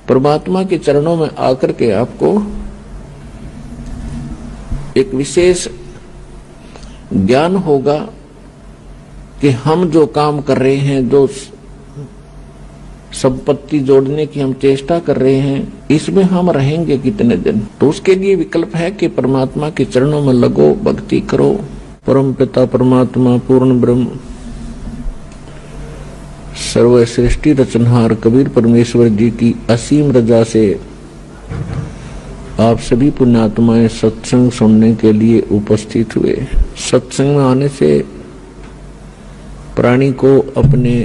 परमात्मा के चरणों में आकर के आपको एक विशेष ज्ञान होगा कि हम जो काम कर रहे हैं, जो संपत्ति जोड़ने की हम चेष्टा कर रहे हैं, इसमें हम रहेंगे कितने दिन। तो उसके लिए विकल्प है कि परमात्मा के चरणों में लगो, भक्ति करो। परम पिता परमात्मा पूर्ण ब्रह्म सर्व सृष्टि रचनहार कबीर परमेश्वर जी की असीम रजा से आप सभी पुण्यात्माएं सत्संग सुनने के लिए उपस्थित हुए। सत्संग में आने से प्राणी को अपने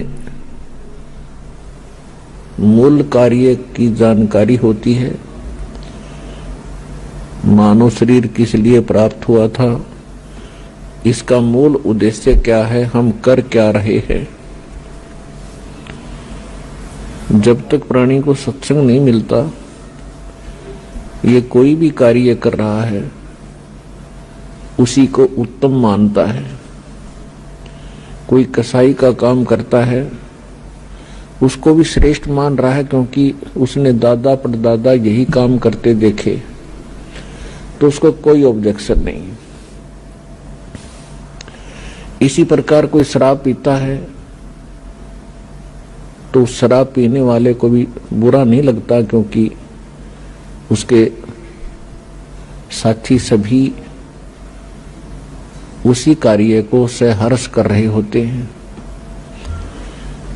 मूल कार्य की जानकारी होती है। मानव शरीर किस लिए प्राप्त हुआ था, इसका मूल उद्देश्य क्या है, हम कर क्या रहे हैं। जब तक प्राणी को सत्संग नहीं मिलता, ये कोई भी कार्य कर रहा है उसी को उत्तम मानता है। कोई कसाई का काम करता है उसको भी श्रेष्ठ मान रहा है, क्योंकि उसने दादा परदादा यही काम करते देखे, तो उसको कोई ऑब्जेक्शन नहीं। इसी प्रकार कोई शराब पीता है तो शराब पीने वाले को भी बुरा नहीं लगता, क्योंकि उसके साथी सभी उसी कार्य को सहर्ष कर रहे होते हैं।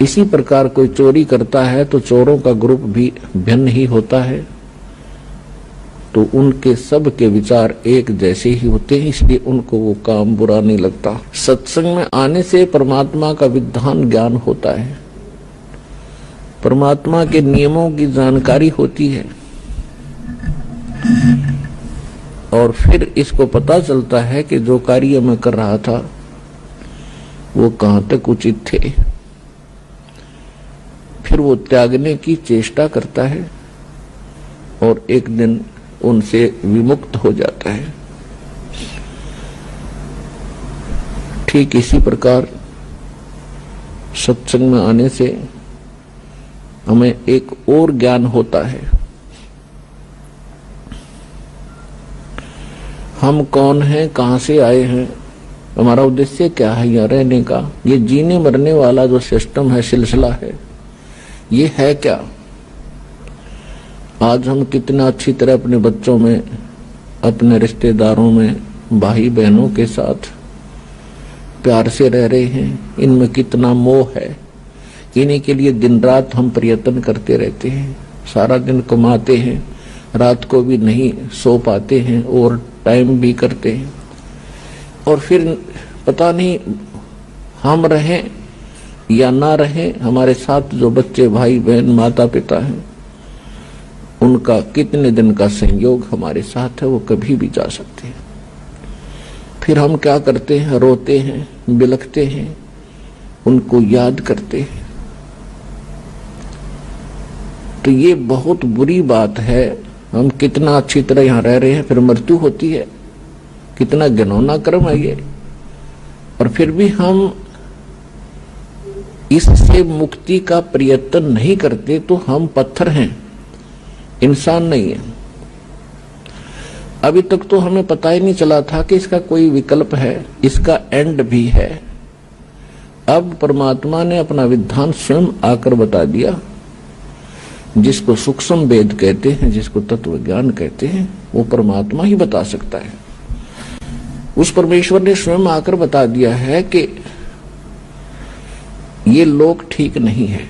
इसी प्रकार कोई चोरी करता है तो चोरों का ग्रुप भी भिन्न ही होता है, तो उनके सब के विचार एक जैसे ही होते हैं, इसलिए उनको वो काम बुरा नहीं लगता। सत्संग में आने से परमात्मा का विधान ज्ञान होता है, परमात्मा के नियमों की जानकारी होती है, और फिर इसको पता चलता है कि जो कार्य मैं कर रहा था वो कहां तक उचित थे। फिर वो त्यागने की चेष्टा करता है और एक दिन उनसे विमुक्त हो जाता है। ठीक इसी प्रकार सत्संग में आने से हमें एक और ज्ञान होता है। हम कौन हैं, कहां से आए हैं, हमारा उद्देश्य क्या है यहाँ रहने का। ये जीने मरने वाला जो सिस्टम है, सिलसिला है, ये है क्या। आज हम कितना अच्छी तरह अपने बच्चों में, अपने रिश्तेदारों में, भाई बहनों के साथ प्यार से रह रहे हैं। इनमें कितना मोह है, इन्हीं के लिए दिन रात हम प्रयत्न करते रहते हैं। सारा दिन कमाते हैं, रात को भी नहीं सो पाते हैं और टाइम भी करते हैं, और फिर पता नहीं हम रहें या ना रहें, हमारे साथ जो बच्चे भाई बहन माता पिता हैं उनका कितने दिन का संयोग हमारे साथ है, वो कभी भी जा सकते हैं। फिर हम क्या करते हैं, रोते हैं, बिलखते हैं, उनको याद करते हैं। तो ये बहुत बुरी बात है। हम कितना अच्छी तरह यहाँ रह रहे हैं, फिर मृत्यु होती है, कितना घिनौना कर्म है ये। और फिर भी हम इससे मुक्ति का प्रयत्न नहीं करते, तो हम पत्थर हैं, इंसान नहीं है। अभी तक तो हमें पता ही नहीं चला था कि इसका कोई विकल्प है, इसका एंड भी है। अब परमात्मा ने अपना विधान स्वयं आकर बता दिया। जिसको सूक्ष्म वेद कहते हैं, जिसको तत्व ज्ञान कहते हैं, वो परमात्मा ही बता सकता है। उस परमेश्वर ने स्वयं आकर बता दिया है कि ये लोक ठीक नहीं है,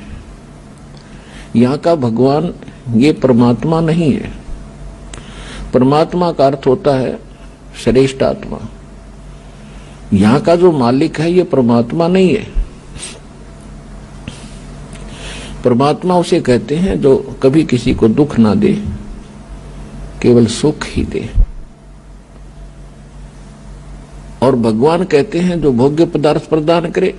यहाँ का भगवान ये परमात्मा नहीं है। परमात्मा का अर्थ होता है श्रेष्ठ आत्मा। यहाँ का जो मालिक है ये परमात्मा नहीं है। परमात्मा उसे कहते हैं जो कभी किसी को दुख ना दे, केवल सुख ही दे। और भगवान कहते हैं जो भोग्य पदार्थ प्रदान करे।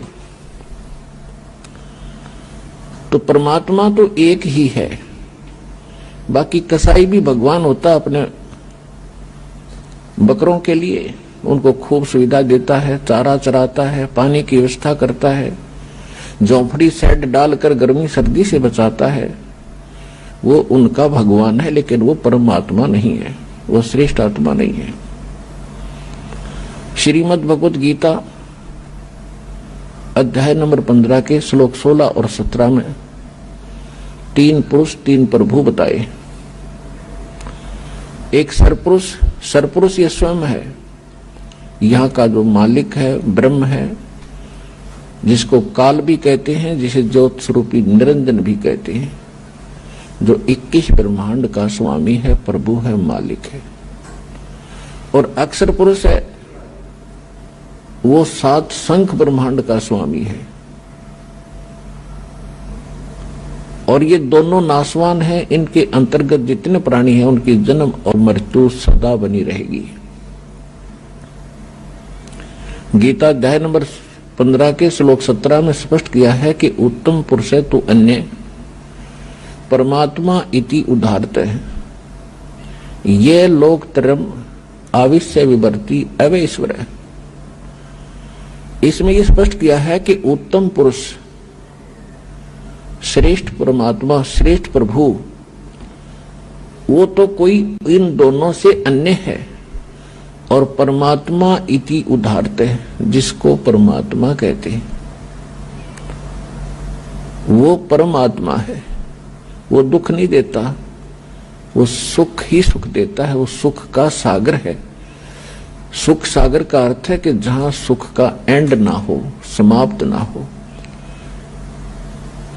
तो परमात्मा तो एक ही है। बाकी कसाई भी भगवान होता, अपने बकरों के लिए उनको खूब सुविधा देता है, चारा चराता है, पानी की व्यवस्था करता है, झोंपड़ी शेड डालकर गर्मी सर्दी से बचाता है, वो उनका भगवान है, लेकिन वो परमात्मा नहीं है, वो श्रेष्ठ आत्मा नहीं है। श्रीमद् भगवत गीता अध्याय नंबर 15 के श्लोक 16 और 17 में 3 पुरुष 3 प्रभु बताए। एक सरपुरुष, सरपुरुष ये स्वयं है, यहाँ का जो मालिक है ब्रह्म है, जिसको काल भी कहते हैं, जिसे ज्योत स्वरूपी निरंजन भी कहते हैं, जो 21 ब्रह्मांड का स्वामी है, प्रभु है, मालिक है। और अक्षर पुरुष है, वो 7 शंख ब्रह्मांड का स्वामी है। और ये दोनों नाशवान हैं, इनके अंतर्गत जितने प्राणी हैं उनकी जन्म और मृत्यु सदा बनी रहेगी। गीता अध्याय नंबर 15 के श्लोक 17 में स्पष्ट किया है कि उत्तम पुरुष है तो अन्य परमात्मा इति उदाहरत है, ये लोकत्रयम् आविश्य विवर्ती अवैश्वर है। इसमें यह स्पष्ट किया है कि उत्तम पुरुष, श्रेष्ठ परमात्मा, श्रेष्ठ प्रभु, वो तो कोई इन दोनों से अन्य है। और परमात्मा इति उदाहरत है, जिसको परमात्मा कहते हैं, वो परमात्मा है। वो दुख नहीं देता, वो सुख ही सुख देता है, वो सुख का सागर है। सुख सागर का अर्थ है कि जहां सुख का एंड ना हो, समाप्त ना हो।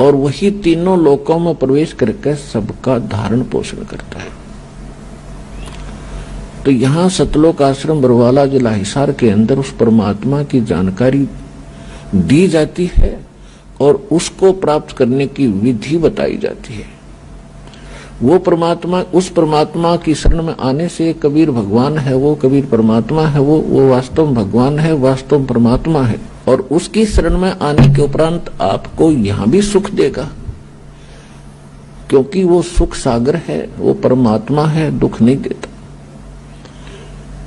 और वही तीनों लोकों में प्रवेश करके सबका धारण पोषण करता है। तो यहां सतलोक आश्रम बरवाला जिला हिसार के अंदर उस परमात्मा की जानकारी दी जाती है और उसको प्राप्त करने की विधि बताई जाती है। वो परमात्मा, उस परमात्मा की शरण में आने से कबीर भगवान है, वो कबीर परमात्मा है, वो वास्तव में भगवान है, वास्तव में परमात्मा है। और उसकी शरण में आने के उपरांत आपको यहां भी सुख देगा, क्योंकि वो सुख सागर है, वो परमात्मा है, दुख नहीं देता।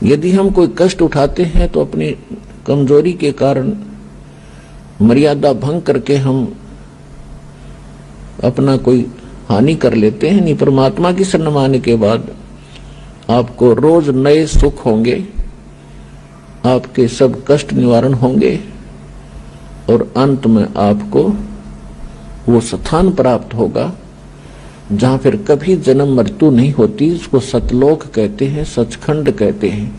यदि हम कोई कष्ट उठाते हैं तो अपनी कमजोरी के कारण मर्यादा भंग करके हम अपना कोई हानि कर लेते हैं। नहीं, परमात्मा की शरण में आने के बाद आपको रोज नए सुख होंगे, आपके सब कष्ट निवारण होंगे और अंत में आपको वो स्थान प्राप्त होगा जहां फिर कभी जन्म मृत्यु नहीं होती। इसको सतलोक कहते हैं, सचखंड कहते हैं।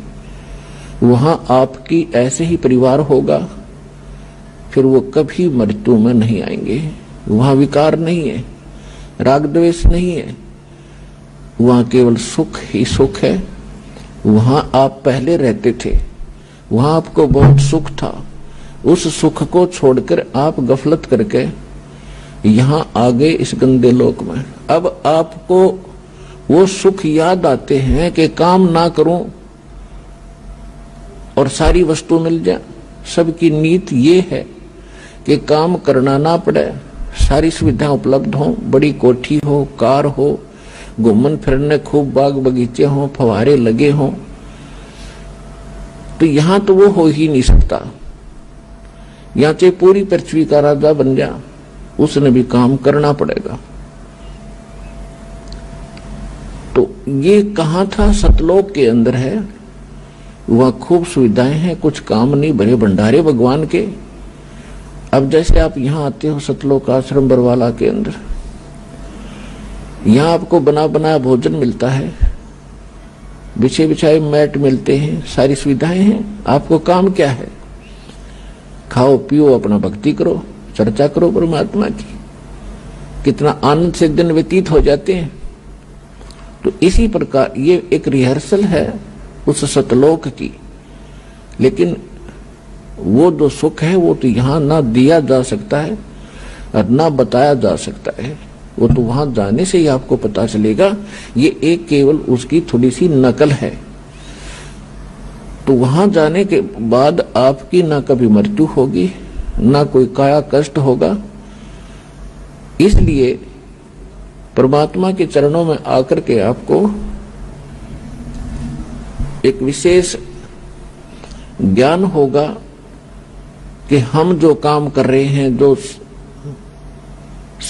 वहां आपकी ऐसे ही परिवार होगा, फिर वो कभी मृत्यु में नहीं आएंगे। वहां विकार नहीं है, राग द्वेष नहीं है, वहां केवल सुख ही सुख है। वहां आप पहले रहते थे, वहां आपको बहुत सुख था, उस सुख को छोड़कर आप गफलत करके यहां आ गए इस गंदे लोक में। अब आपको वो सुख याद आते हैं कि काम ना करूं और सारी वस्तु मिल जाए। सबकी नीत ये है कि काम करना ना पड़े, सारी सुविधाएं उपलब्ध हो, बड़ी कोठी हो, कार हो, घूमन फिरने खूब बाग बगीचे हो, फवारे लगे हो। तो यहां तो वो हो ही नहीं सकता। यहां चाहे पूरी पृथ्वी का राजा बन जा, उसने भी काम करना पड़ेगा। तो ये कहां था? सतलोक के अंदर है। वहां खूब सुविधाएं हैं, कुछ काम नहीं, भरे भंडारे भगवान के। अब जैसे आप यहां आते हो सतलोक आश्रम बरवाला के अंदर, यहां आपको बना बनाया भोजन मिलता है, बिछे बिछाए मैट मिलते हैं, सारी सुविधाएं हैं। आपको काम क्या है? खाओ पियो, अपना भक्ति करो, चर्चा करो परमात्मा की। कितना आनंद से दिन व्यतीत हो जाते हैं। तो इसी प्रकार ये एक रिहर्सल है उस सतलोक की। लेकिन वो जो सुख है वो तो यहां ना दिया जा सकता है और ना बताया जा सकता है। वो तो वहां जाने से ही आपको पता चलेगा। ये एक केवल उसकी थोड़ी सी नकल है। तो वहां जाने के बाद आपकी ना कभी मृत्यु होगी, ना कोई काया कष्ट होगा। इसलिए परमात्मा के चरणों में आकर के आपको एक विशेष ज्ञान होगा कि हम जो काम कर रहे हैं, जो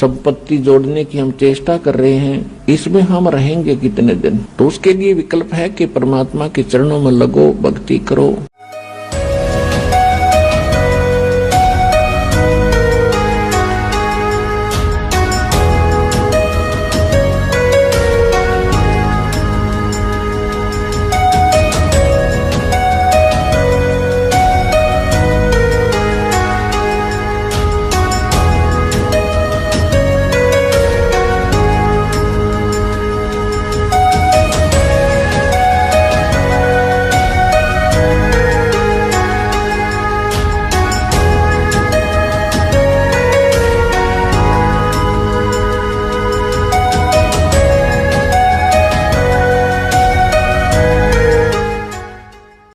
संपत्ति जोड़ने की हम चेष्टा कर रहे हैं, इसमें हम रहेंगे कितने दिन? तो उसके लिए विकल्प है कि परमात्मा के चरणों में लगो, भक्ति करो।